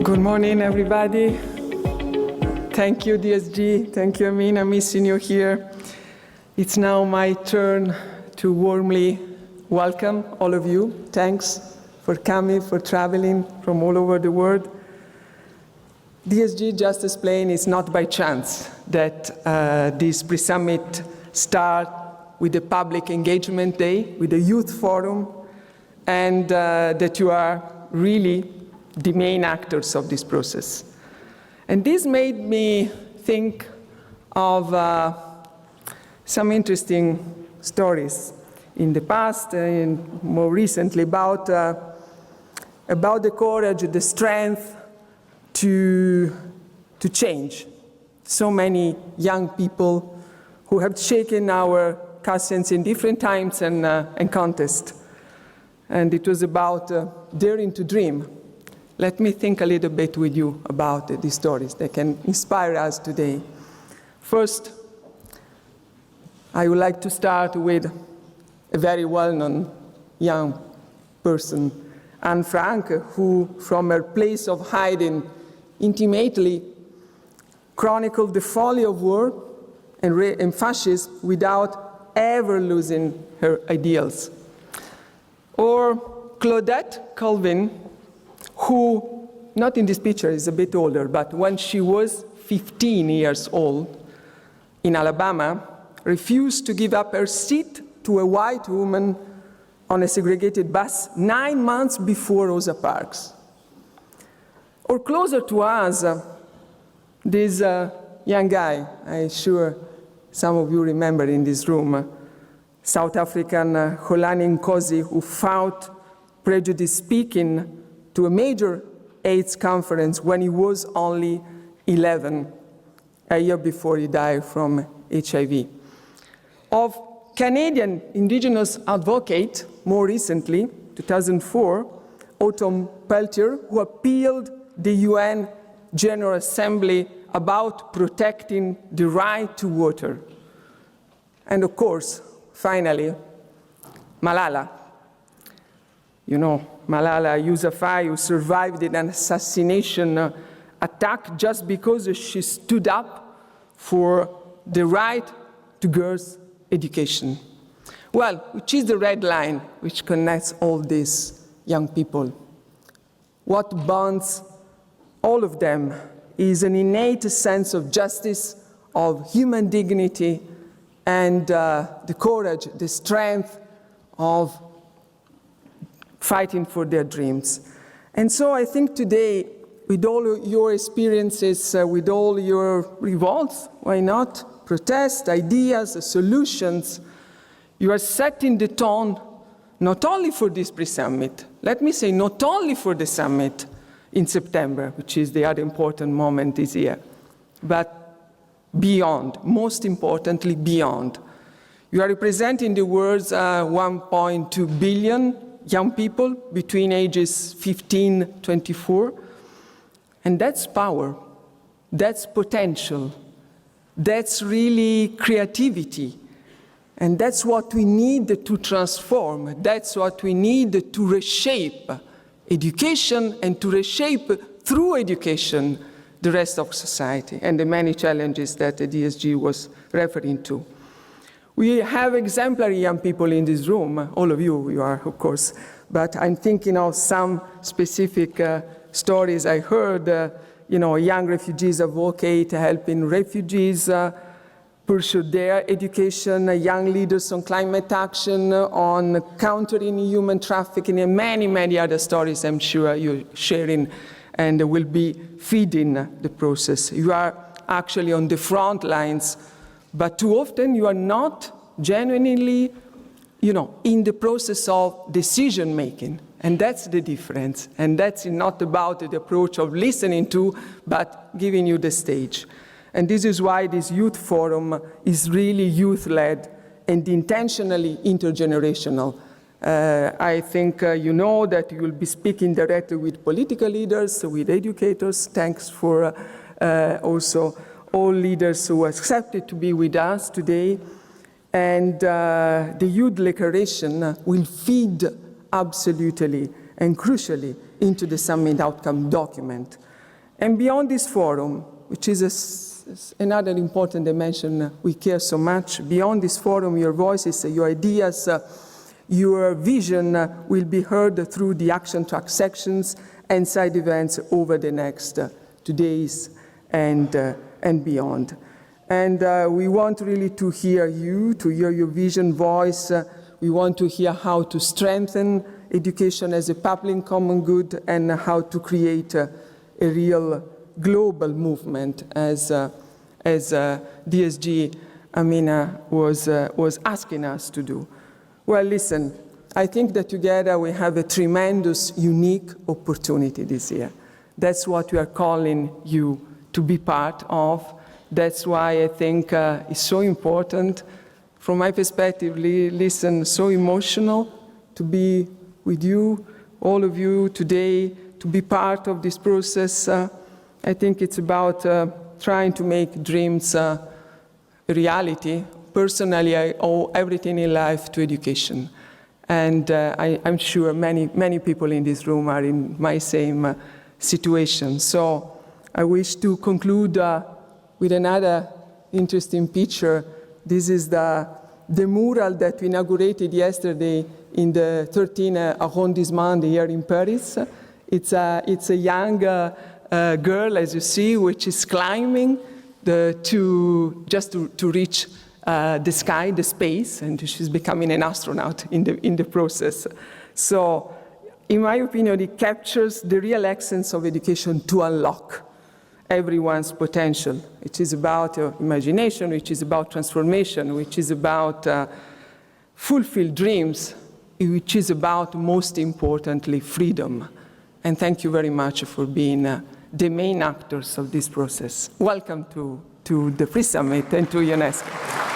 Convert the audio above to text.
Good morning, everybody. Thank you, DSG. Thank you, Amina. Missing you here. It's now my turn to warmly welcome all of you. Thanks for coming, for traveling from all over the world. DSG, just explained, it's not by chance that this pre-summit starts with the public engagement day, with the youth forum, and that you are really the main actors of this process. And this made me think of some interesting stories in the past and more recently about the courage, the strength to change. So many young people who have shaken our conscience in different times and contests. And it was about daring to dream. Let me think a little bit with you about these stories that can inspire us today. First, I would like to start with a very well-known young person, Anne Frank, who, from her place of hiding, intimately chronicled the folly of war and fascism without ever losing her ideals. Or Claudette Colvin, who, not in this picture, is a bit older, but when she was 15 years old in Alabama, refused to give up her seat to a white woman on a segregated bus 9 months before Rosa Parks. Or closer to us, this young guy, I'm sure some of you remember in this room, South African Kholani Nkosi, who fought prejudice speaking to a major AIDS conference when he was only 11, a year before he died from HIV. Of Canadian Indigenous advocate, more recently, 2004, Autumn Peltier, who appealed the UN General Assembly about protecting the right to water. And of course, finally, Malala. You know, Malala Yousafzai, who survived an assassination attack just because she stood up for the right to girls' education. Well, which is the red line which connects all these young people? What bonds all of them is an innate sense of justice, of human dignity, and the courage, the strength of fighting for their dreams. And so I think today, with all your experiences, with all your revolts, why not, protests, ideas, solutions, you are setting the tone not only for this pre-summit, let me say not only for the summit in September, which is the other important moment this year, but beyond, most importantly, beyond. You are representing the world's 1.2 billion young people between ages 15 and 24. And that's power, that's potential, that's really creativity. And that's what we need to transform, that's what we need to reshape education and to reshape through education the rest of society and the many challenges that the DSG was referring to. We have exemplary young people in this room, all of you are, of course, but I'm thinking of some specific stories I heard, young refugees advocate helping refugees pursue their education, young leaders on climate action, on countering human trafficking, and many, many other stories I'm sure you're sharing and will be feeding the process. You are actually on the front lines, but too often you are not genuinely, in the process of decision making. And that's the difference. And that's not about the approach of listening to, but giving you the stage. And this is why this youth forum is really youth-led and intentionally intergenerational. I think you know that you will be speaking directly with political leaders, with educators. Thanks for also all leaders who accepted to be with us today. And the youth declaration will feed absolutely and crucially into the summit outcome document. And beyond this forum, which is another important dimension we care so much, beyond this forum, your voices, your ideas, your vision will be heard through the action track sections and side events over the next 2 days and beyond. And we want really to hear you, to hear your vision, voice. We want to hear how to strengthen education as a public common good and how to create a real global movement as DSG Amina was asking us to do. Well, listen, I think that together we have a tremendous, unique opportunity this year. That's what we are calling you to be part of. That's why I think it's so important, from my perspective, listen, so emotional to be with you, all of you today, to be part of this process. I think it's about trying to make dreams a reality. Personally, I owe everything in life to education. And I'm sure many people in this room are in my same situation. So I wish to conclude with another interesting picture. This is the mural that we inaugurated yesterday in the 13th arrondissement here in Paris. It's a young girl, as you see, which is climbing just to reach the sky, the space, and she's becoming an astronaut in the process. So, in my opinion, it captures the real essence of education to unlock everyone's potential, which is about imagination, which is about transformation, which is about fulfilled dreams, which is about, most importantly, freedom. And thank you very much for being the main actors of this process. Welcome to the Free Summit and to UNESCO.